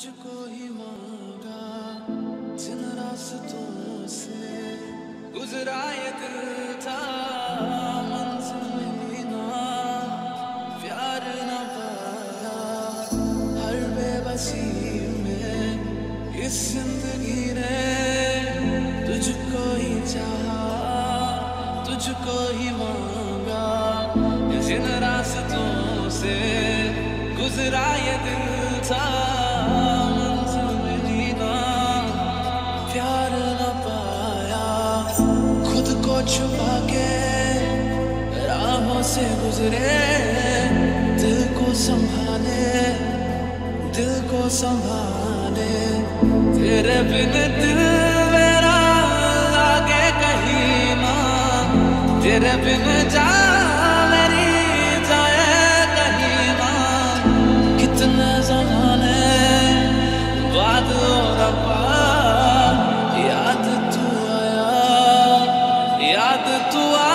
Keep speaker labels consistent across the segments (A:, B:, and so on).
A: तुझको ही मांगा जिन रास्तों से गुजरा ये दिल था, मंजिल मिली ना, प्यार न पाया। हर बेबसी में इस जिंदगी ने तुझको ही चाहा, तुझको ही मांगा। जिन रास्तों से गुजरा ये दिल था, मंजिल मिली ना, प्यार न पाया। खुद को छुपा के राहों से गुजरे, दिल को संभाले, दिल को संभाले। तेरे बिन दिल मेरा लागे कहीं ना, तेरे बिन जा मेरी जाए कहीं ना। कितने ज़माने बाद ओ रब्बा याद तू आया, याद तू आया।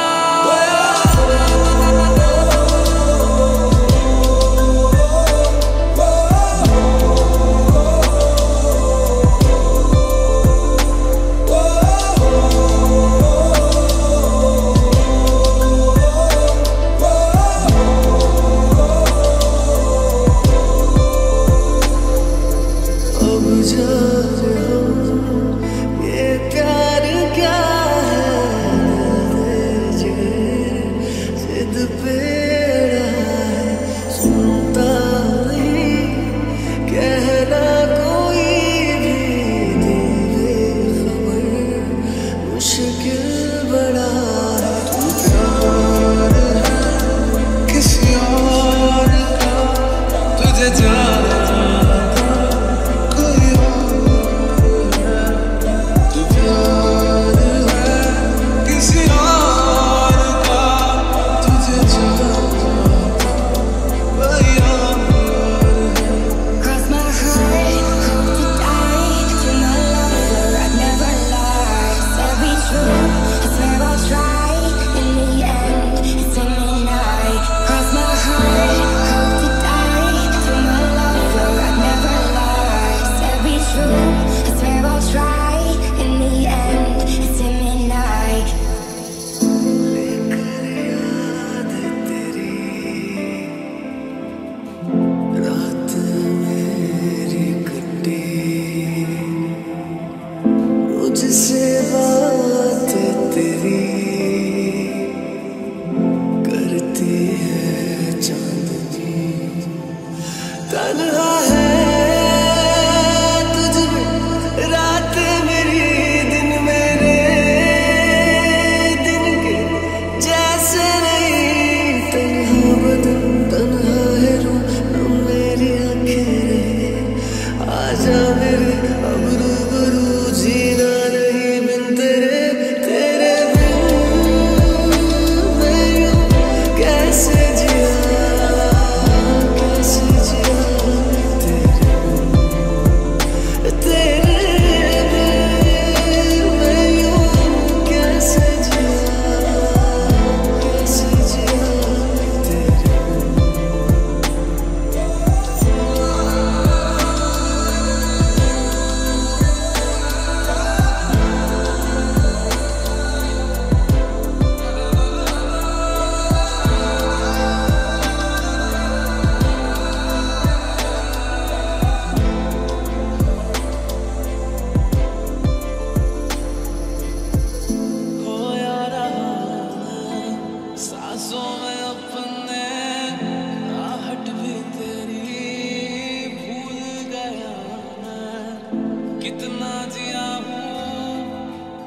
A: कितना जिया हूँ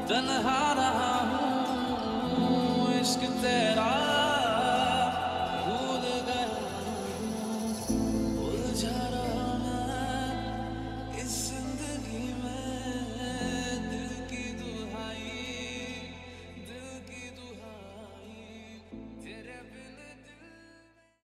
A: तन्हा रहा।